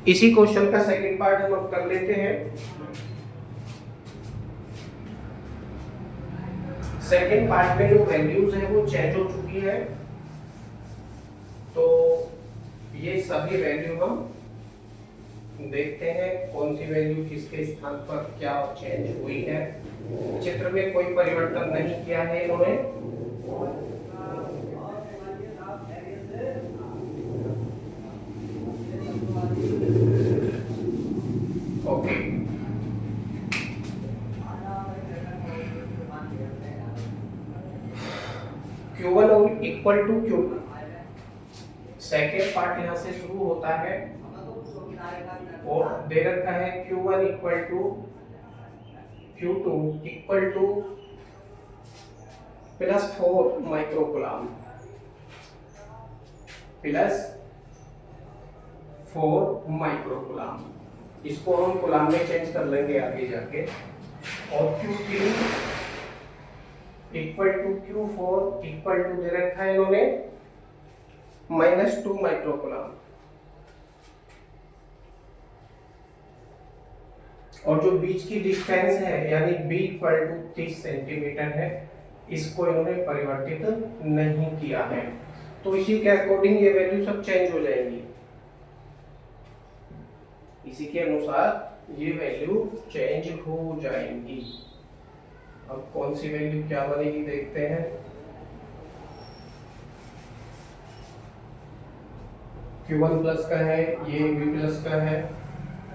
इसी क्वेश्चन का second part हम अब कर लेते हैं। सेकंड पार्ट में जो वैल्यूज है वो चेंज हो चुकी है, तो ये सभी वैल्यू हम देखते हैं कौन सी वैल्यू किसके स्थान पर क्या चेंज हुई है। चित्र में कोई परिवर्तन नहीं किया है इन्होंने। Okay, Q1 equal to Q, second part यहाँ से शुरू होता है और दे रखा है Q1 equal to Q2 equal to +4 microcoulomb, +4 microcoulomb. इसको हम कुलाम में चेंज कर लेंगे आगे जाके। और Q3 equal to Q4 equal to दे रखा है इन्होंने -2 माइक्रोकुलाम। और जो बीच की डिस्टेंस है यानी b इक्वल टू 30 सेंटीमीटर है, इसको इन्होंने परिवर्तित नहीं किया है, तो इसी के अकॉर्डिंग ये वैल्यू सब चेंज हो जाएंगी। इसी के अनुसार ये वैल्यू चेंज हो जाएंगी। अब कौन सी वैल्यू क्या बनेगी देखते हैं। Q1 प्लस का है, ये V प्लस का है,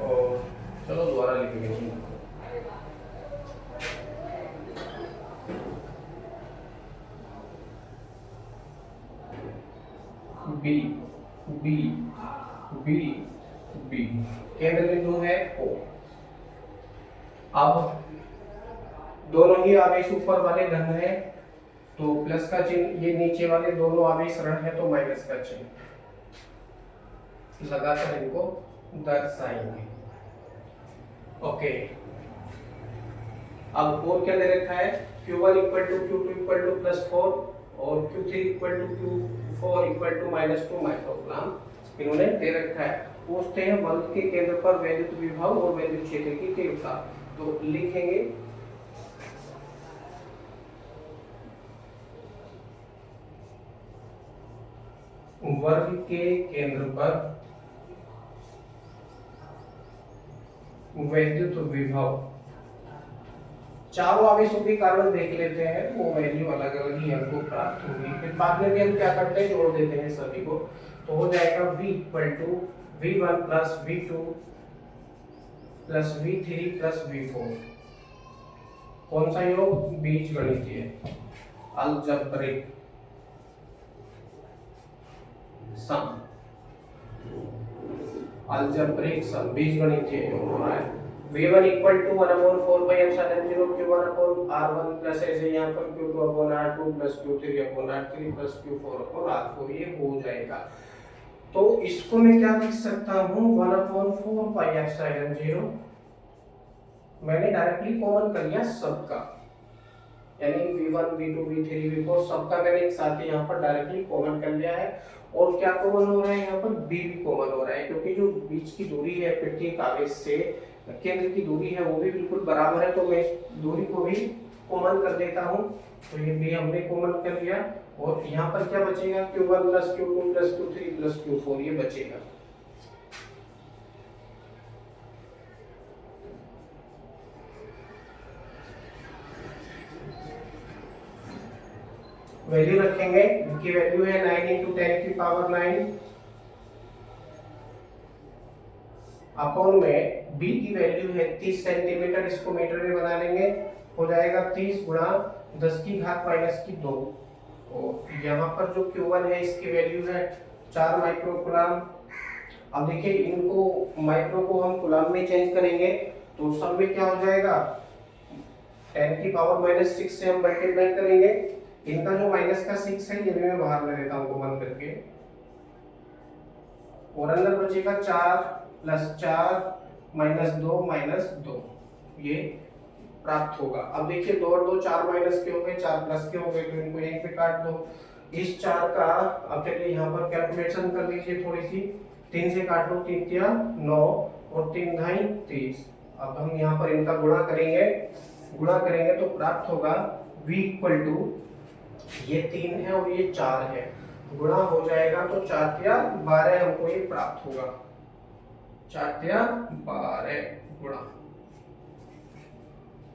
और चलो दोबारा लिखेंगे। B B B B केंद्र बिंदु है O। अब दोनों ही आवेश ऊपर वाले धन है तो प्लस का चिन्ह, ये नीचे वाले दोनों आवेश ऋण है तो माइनस का चिन्ह लगाकर इनको दर्शाएंगे। ओके, अब और क्या दे रखा है, Q1 equal to Q2 equal to +4 और Q3 equal to Q4 equal to -2 microcoulomb इन्होंने दे रखा है। पूछते हैं वर्ग के केंद्र पर वैद्युत विभव और वैद्युत क्षेत्र की तीव्रता, तो लिखेंगे वर्ग के केंद्र पर वैद्युत विभव। चारों आवेशों के कारण देख लेते हैं, वो वैल्यू अलग अलग ही हमको प्राप्त होगी। फिर बाद में भी हम क्या करते हैं, जोड़ देते हैं सभी को, तो हो जाएगा V equal to V1 plus V2 plus V3 plus V4। कौन सा योग, बीजगणितीय अलजेब्रिक सम, अलजेब्रिक सम बीजगणितीय योग हो रहा है। V1 equal to 1/4 pi epsilon 0 Q1 upon R1 plus ऐसे यहाँ पर Q2 upon R2 plus Q3 upon R3 plus Q4 upon R4 ये हो जाएगा। तो इसको मैं क्या लिख सकता हूँ, 1/4 पाई एप्सिलॉन 0, मैंने डायरेक्टली कॉमन कर लिया सबका, यानी V1 V2 V3 V4 सबका मैंने एक साथ ही यहाँ पर डायरेक्टली कॉमन कर लिया है। और क्या कॉमन हो रहा है यहाँ पर, B भी कॉमन हो रहा है, क्योंकि जो बीच की दूरी है प्रत्येक आवेश से केंद्र की दूरी है वो भी बिल्कुल बराबर है, तो मैं इस दूरी को भी कॉमन कर देता हूँ। तो ये भी हमने कॉमन कर लिया और यहाँ पर क्या बचेगा, Q1 plus Q2 plus Q3 plus Q4 ये बचेगा। वैल्यू रखेंगे, इनकी वैल्यू है 9 × 10 की पावर 9 अपॉन में B की वैल्यू है 30 सेंटीमीटर, इसको मीटर में बना लेंगे, हो जाएगा 30 गुणा 10 की घात -2। और यहाँ पर जो Q1 है इसकी वैल्यू है 4 माइक्रोकुलाम। अब देखिए इनको माइक्रो को हम कुलाम में चेंज करेंगे तो सब में क्या हो जाएगा, 10 की पावर -6 से हम मल्टीप्लाई करेंगे। इनका जो -6 है ये भी मैं बाहर ले लेता हूँ कॉमन करके, और अंदर बचेगा 4 + 4 -2 -2 ये प्राप्त होगा। अब देखिए 2 और 2 4 माइनस के हो गए, 4 प्लस के हो गए, तो इनको यहीं पे काट दो। इस 4 का अब चलिए यहाँ पर कैलकुलेशन कर लीजिए थोड़ी सी, 3 से काट लो, 3 तिया 9 और 3 ढाई 30। अब हम यहाँ पर इनका गुणा करेंगे तो प्राप्त होगा v इक्वल टू, ये 3 है और ये 4 है, गुणा हो जाएगा तो 4 तिया 12 हमको ये प्राप्त होगा, 4 तिया 12 गुणा।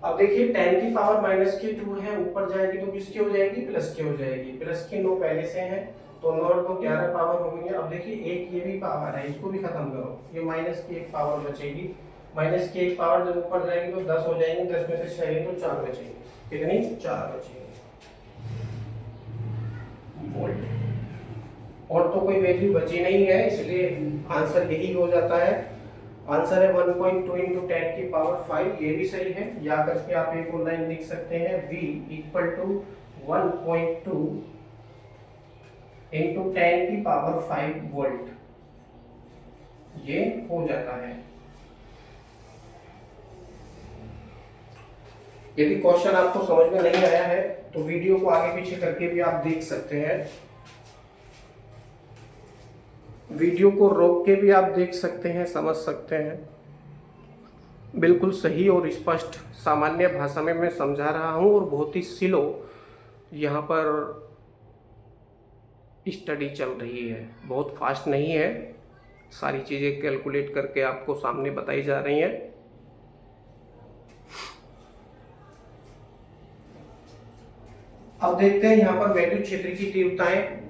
अब देखिए 10 की पावर माइनस की 2 है, ऊपर जाएगी तो किसकी हो जाएगी, प्लस की हो जाएगी, प्लस की 9 पहले से है तो 9 और 2 11 पावर हो गई है। अब देखिए एक ये भी पावर है, इसको भी खत्म करो, ये माइनस की 1 पावर बचेगी, माइनस की 1 पावर जब ऊपर जाएगी तो 10 हो जाएंगे, 10 में से 6 गई तो 4 बचेंगे, कितनी 4 बचेंगे वोल्ट। और तो कोई वैल्यू बची नहीं है, इसलिए आंसर यही हो जाता है। आंसर है 1.2 इंटू 10 की पावर 5, ये भी सही है। या करके आप एक और लाइन लिख सकते हैं, v इक्वल टू 1.2 इंटू 10 की पावर 5 वोल्ट, ये हो जाता है। यदि क्वेश्चन आपको समझ में नहीं आया है तो वीडियो को आगे पीछे करके भी आप देख सकते हैं, वीडियो को रोक के भी आप देख सकते हैं, समझ सकते हैं। बिल्कुल सही और स्पष्ट सामान्य भाषा में मैं समझा रहा हूं और बहुत ही स्लो यहाँ पर स्टडी चल रही है, बहुत फास्ट नहीं है, सारी चीज़ें कैलकुलेट करके आपको सामने बताई जा रही हैं। अब देखते हैं यहाँ पर वैद्युत क्षेत्र की तीव्रताएं।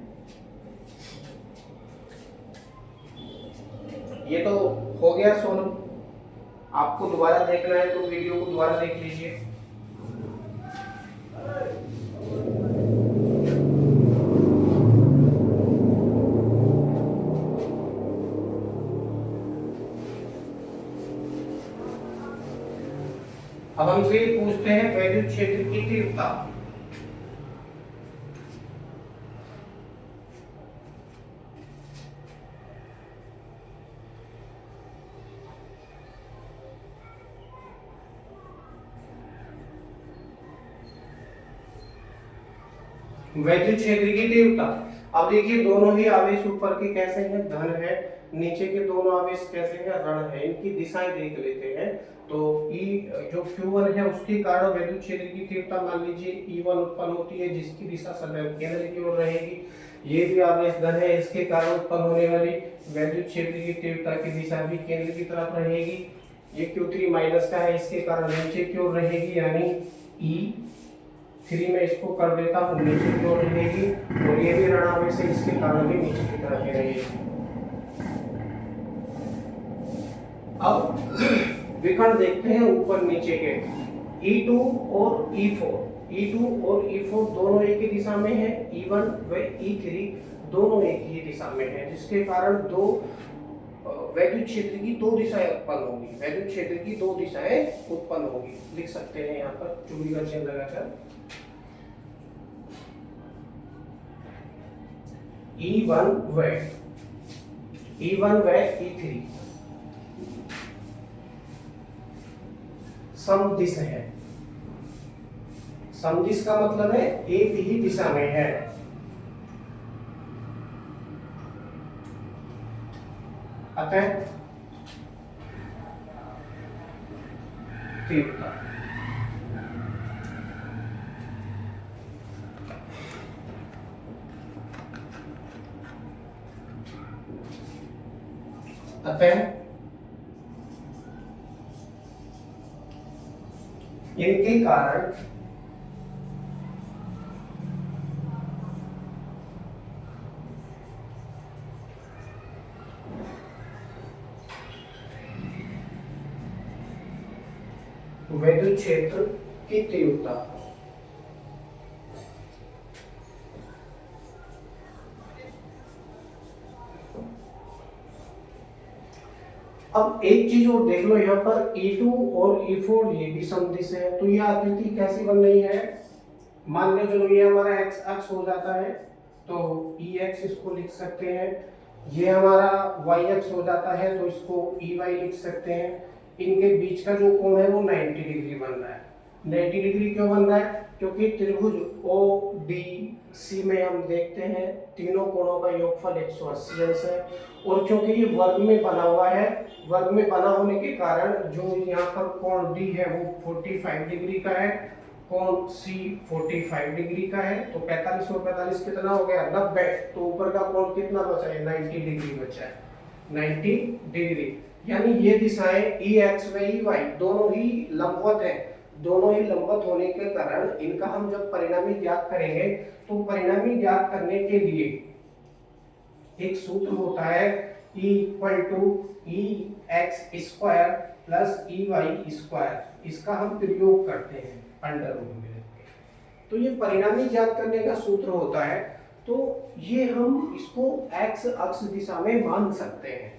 ये तो हो गया सोनू, आपको दोबारा देखना है तो वीडियो को दोबारा देख लीजिए। अब हमसे पूछते हैं वैद्युत क्षेत्र की तीव्रता। वैद्युत क्षेत्र की तीव्रता, अब देखिए दोनों ही आवेश ऊपर के कैसे हैं, धन है, नीचे के दोनों आवेश कैसे हैं, ऋण है। इनकी दिशाएं देख लेते हैं। तो E जो Q1 है उसके कारण वैद्युत क्षेत्र की तीव्रता मान लीजिए E1 उत्पन्न होती है, जिसकी दिशा सदैव केंद्र की ओर रहेगी। ये भी आवेश धन है, इसके कारण उत्पन्न होने वाली वैद्युत क्षेत्र की तीव्रता की दिशा भी केंद्र की तरफ रहेगी। ये Q3 माइनस का है, इसके कारण नीचे की ओर रहेगी, यानी E3 में इसको कर देता हूँ, नीचे की ओर रहेगी। और ये भी ऋण आवेश है, इसके कारण भी नीचे की तरफ ही रहेगी। अब विकर्ण देखते हैं ऊपर नीचे के, E2 और E4 दोनों एक ही दिशा में है, E1 व E3 दोनों एक ही दिशा में है, जिसके कारण दो वैद्युत क्षेत्र की दो दिशाएं उत्पन्न होगी, वैद्युत क्षेत्र की दो दिशाएं उत्पन्न होगी। लिख सकते हैं यहाँ पर चुंबी का चिन्ह लगाकर, E1 व E3 समदिश है। समदिश का मतलब है एक ही दिशा में है। अतः तीव्रता, इनके कारण वैद्युत क्षेत्र की तीव्रता, अब एक चीज और देख लो यहाँ पर E2 और E4 ये भी समदिश है। तो ये आकृति कैसी बन रही है, मान लो चलो ये हमारा x अक्ष हो जाता है तो EX इसको लिख सकते हैं, ये हमारा y अक्ष हो जाता है तो इसको EY लिख सकते हैं। इनके बीच का जो कोण है वो 90 डिग्री बन रहा है। 90 डिग्री क्यों बन रहा है, क्योंकि त्रिभुज ओ डी सी में हम देखते हैं तीनों कोणों का योगफल 180 अंश है, और क्योंकि ये वर्ग में बना हुआ है, वर्ग में बना होने के कारण जो यहाँ पर कोण डी है वो 45 डिग्री का है, कोण सी 45 डिग्री का है, तो 45 और 45 कितना हो गया 90, तो ऊपर का कोण कितना बचा है 90 डिग्री बचा है, 90 डिग्री। यानी ये दिशाएं ई एक्स व ई वाई दोनों ही लंबवत है, दोनों ही लंबवत होने के कारण इनका हम जब परिणामी ज्ञात करेंगे तो परिणामी ज्ञात करने के लिए एक सूत्र होता है E equal to E x square plus E y square, इसका हम प्रयोग करते हैं अंडर रूट में। तो ये परिणामी ज्ञात करने का सूत्र होता है, तो ये हम इसको एक्स अक्ष दिशा में मान सकते हैं,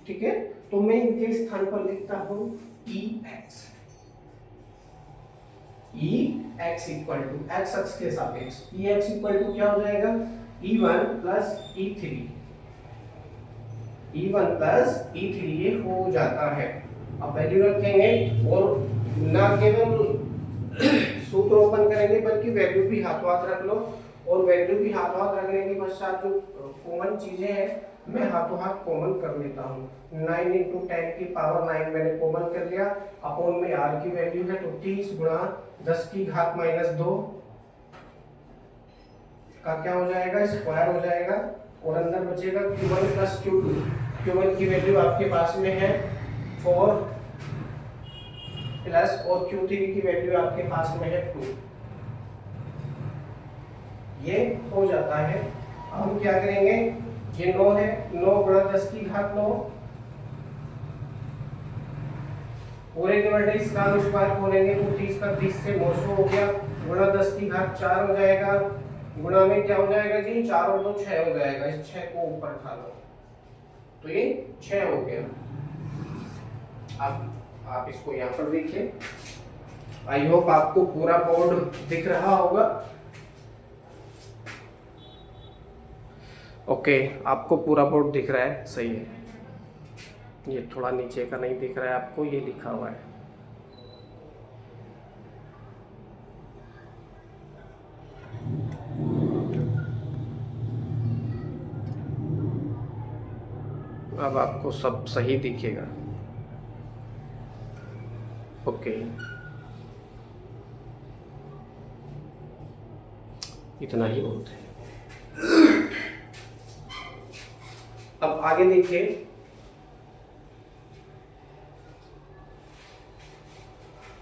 ठीक है। तो मैं इनके स्थान पर लिखता हूं ई एक्स इक्वल टू एक्स अक्ष के सापेक्ष ई एक्स इक्वल टू क्या हो जाएगा E1 plus E3, E1 plus E3 ये हो जाता है। अब वैल्यू रखेंगे और ना केवल सूत्र ओपन करेंगे बल्कि वैल्यू भी हाथों हाथ रख लो, और वैल्यू भी हाथों हाथ रखने के पश्चात जो कॉमन चीजें हैं मैं हाथों हाथ कॉमन कर लेता हूँ। 9 इंटू 10 की पावर 9 मैंने कॉमन कर लिया, अपॉन में r की वैल्यू है तो 30 गुणा 10 की घात -2 का क्या हो जाएगा स्क्वायर हो जाएगा, और अंदर बचेगा q1 प्लस q2। q1 की वैल्यू आपके पास में है 4 प्लस, और q3 की वैल्यू आपके पास में है 2, ये हो जाता है। अब हम क्या करेंगे, ये 9 है, 9 गुणा 10 की घात 9 पूरे के बटे इसका स्क्वायर खोलेंगे तो 30 का 30 से 900 हो गया, गुणा 10 की घात 4 हो जाएगा, गुणा में क्या हो जाएगा जी 4 और 2 6 हो जाएगा, इस 6 को ऊपर उठा लो तो ये 6 हो गया। अब आप इसको यहाँ पर देखिए, आई होप आपको पूरा बोर्ड दिख रहा होगा। ओके, आपको पूरा बोर्ड दिख रहा है, सही है। ये थोड़ा नीचे का नहीं दिख रहा है आपको, ये लिखा हुआ है। अब आपको सब सही दिखेगा। ओके, इतना ही बहुत है। अब आगे देखिए,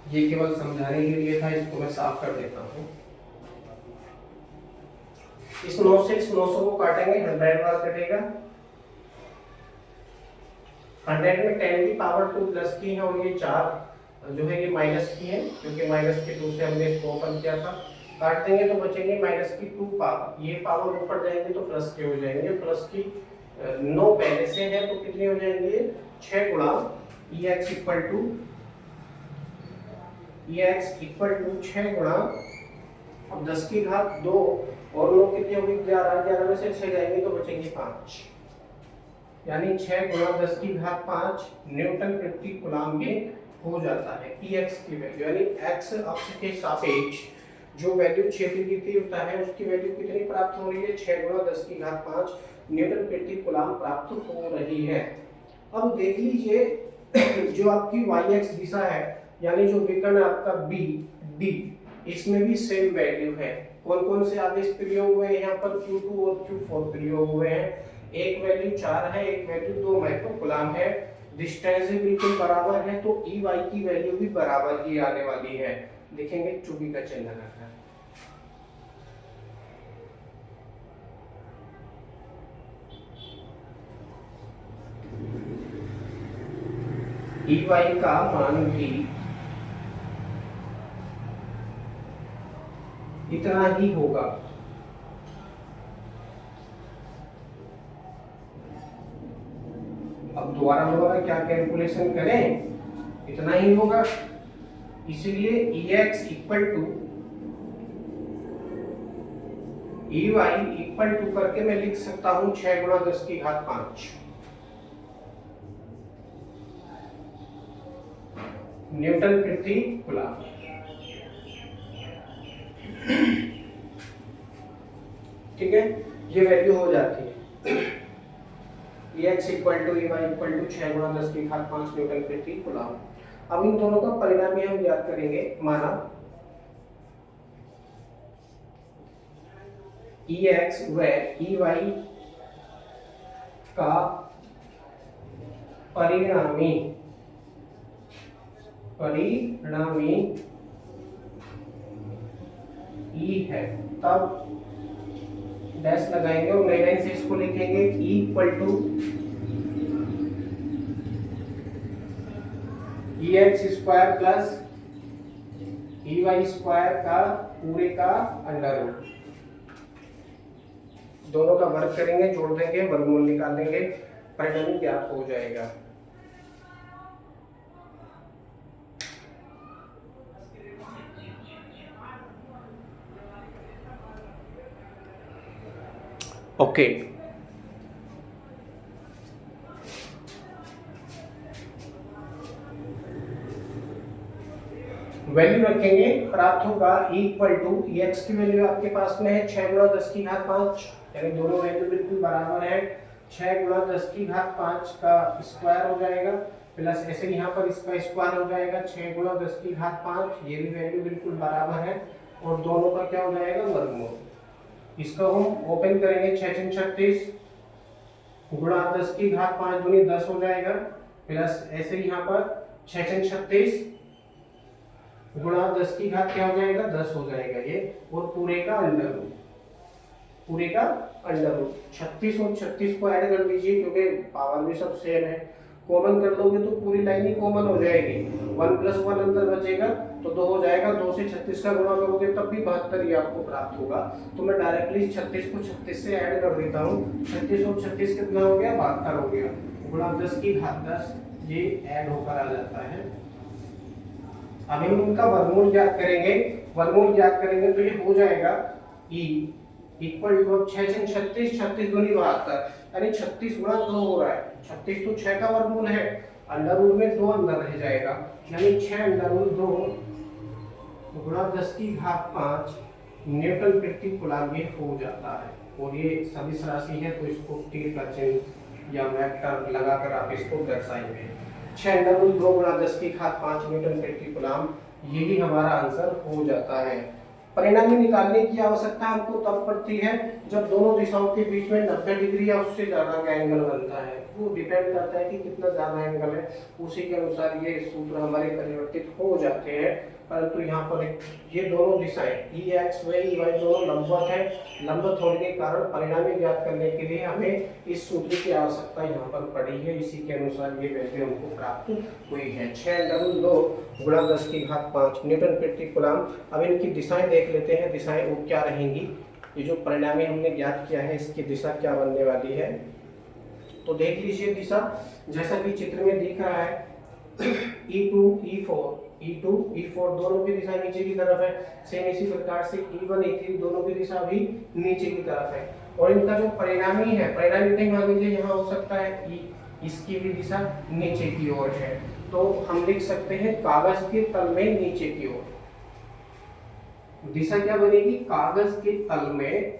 ये केवल समझाने के लिए था, इसको मैं साफ कर देता हूँ। इस 9 से इस 900 को काटेंगे, 100 बार कटेगा, 100 में 10 की पावर 2 प्लस की है, और ये 4 जो है ये माइनस की है, क्योंकि माइनस के 2 से हमने इसको ओपन किया था। काट देंगे तो बचेंगे माइनस की 2 पावर, ये पावर ऊपर जाएंगे तो प्लस के हो जाएंगे, प्लस की 9 पहले से है तो कितने हो जाएंगे 6 गुणा ई एक्स इक्वल टू 6 गुणा, अब 10 की घात 2 और 9 कितनी होगी 11, 11 में से 6 जाएंगे तो बचेंगे 5, यानी 6 गुणा 10 की घात 5 न्यूटन प्रति कूलम ये हो जाता है ई एक्स की वैल्यू। यानी एक्स अक्ष के सापेक्ष जो वैल्यू क्षेत्र की तीव्रता है उसकी वैल्यू कितनी प्राप्त हो रही है 6 गुणा 10 की घात 5 न्यूटन प्रति कूलम प्राप्त हो रही है। अब देख लीजिए जो आपकी वाई एक्स दिशा है, यानी जो विकर्ण आपका बी डी, इसमें भी सेम वैल्यू है। कौन कौन से आदेश प्रयोग हुए हैं यहाँ पर Q2 और Q4 प्रयोग हुए हैं। एक वैल्यू 4 है, एक वैल्यू 2 माइक्रो कूलम है, डिस्टेंस भी बिल्कुल बराबर है, तो ई वाई की वैल्यू भी बराबर ही आने वाली है। लिखेंगे चुकी का चिन्ह रखना। ई वाई का मान भी इतना ही होगा। अब दोबारा क्या कैलकुलेशन करें, इतना ही होगा, इसलिए E X equal to E Y equal to करके मैं लिख सकता हूं 6 गुणा 10 की घात 5 न्यूटन प्रति कूलम। ठीक है, ये वैल्यू हो जाती है Ex equal to Ey equal to 6 गुणा 10 की घात 5 न्यूटन प्रति कूलम। अब इन दोनों का परिणामी हम याद करेंगे। माना Ex व Ey का परिणामी E है, तब डैश लगाएंगे और नई लाइन से इसको लिखेंगे E equal to Ex square plus Ey square का पूरे का अंडर रूट। दोनों का वर्ग करेंगे, जोड़ देंगे, वर्गमूल निकाल देंगे, परिणामी ज्ञात हो जाएगा। ओके वैल्यू रखेंगे, प्राप्त होगा E इक्वल टू Ex की वैल्यू आपके पास में है 6 गुणा 10 की घात 5, यानी दोनों वैल्यू बिल्कुल बराबर है। 6 गुणा 10 की घात 5 का स्क्वायर हो जाएगा, प्लस ऐसे यहाँ पर इसका स्क्वायर हो जाएगा 6 गुणा 10 की घात 5, ये भी वैल्यू बिल्कुल बराबर है, और दोनों का क्या हो जाएगा, वर्गमूल। इसका हम ओपन करेंगे, 6 36 गुणा 10 की घात 5 दूनी 10 हो जाएगा, प्लस ऐसे यहाँ पर 6 36 गुणा 10 की घात क्या हो जाएगा, 10 हो जाएगा ये, और पूरे का अंडर रूट, पूरे का अंडर रूट। 36 और 36 को ऐड कर लीजिए क्योंकि पावर भी सब सेम है। कॉमन कर दोगे तो पूरी लाइन ही कॉमन हो जाएगी, 1 + 1 अंदर बचेगा तो 2 हो जाएगा। 2 से 36 का गुणा करोगे तब भी 72 ही आपको प्राप्त होगा। तो मैं डायरेक्टली 36 को 36 से ऐड कर देता हूँ। 36 और 36 कितना हो गया, 72 हो गया, गुणा 10 की घात 10, ये ऐड होकर आ जाता है। अब हम इनका वर्गमूल ज्ञात करेंगे, वर्गमूल ज्ञात करेंगे तो ये हो जाएगा E इक्वल टू 6 36 36 दूनी 72, यानी 36 गुणा 2 हो रहा है। 36 तो 6 का वर्गमूल है, अंडर रूट में 2 अंदर रह जाएगा, यानी 6 अंडर रूट 2 गुणा 10 की घात 5 न्यूटन प्रति कूलम ये हो जाता है। और ये सदिश राशि है तो इसको तीर का चिन्ह या वेक्टर लगाकर आप इसको दर्शाएंगे। 6 अंडर रूट 2 गुणा 10 की घात 5 न्यूटन प्रति कूलम, यही हमारा आंसर हो जाता है। परिणामी निकालने की आवश्यकता हमको तब पड़ती है जब दोनों दिशाओं के बीच में 90 डिग्री या उससे ज्यादा का एंगल बनता है। वो डिपेंड करता है कि कितना ज्यादा एंगल है, उसी के अनुसार ये सूत्र हमारे परिवर्तित हो जाते हैं। परंतु यहाँ पर ये दोनों दिशाएं Ex व Ey दोनों लंबवत है, लंबवत होने के कारण परिणामी ज्ञात करने के लिए हमें इस सूत्र की आवश्यकता यहाँ पर पड़ी है। इसी के अनुसार ये वैल्यू हमको प्राप्त हुई है, 6√2 गुणा 10 की घात 5 न्यूटन प्रति कूलम। अब इनकी दिशाएं देख लेते हैं, दिशाएं वो क्या रहेंगी। ये जो परिणामी हमने ज्ञात किया है इसकी दिशा क्या बनने वाली है, तो देख लीजिए दिशा जैसा कि चित्र में दिख रहा है। E2 E4 दोनों की दिशा नीचे की तरफ है। सेम इसी प्रकार से E1 E3 दोनों की दिशा भी नीचे की तरफ है। और इनका जो परिणामी है, परिणामी कहीं मान लीजिए यहाँ हो सकता है इसकी भी दिशा नीचे की ओर है, तो हम लिख सकते हैं कागज के तल में नीचे की ओर। दिशा क्या बनेगी, कागज के तल में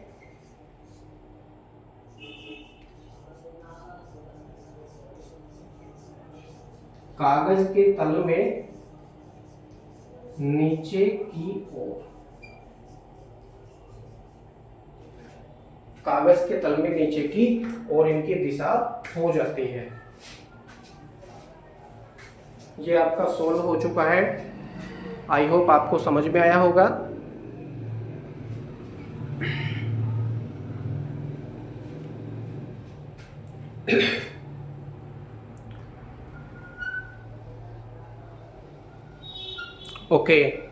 नीचे की ओर, कागज के तल में नीचे की ओर इनकी दिशा हो जाती है। ये आपका सोल्व हो चुका है। आई होप आपको समझ में आया होगा। ओके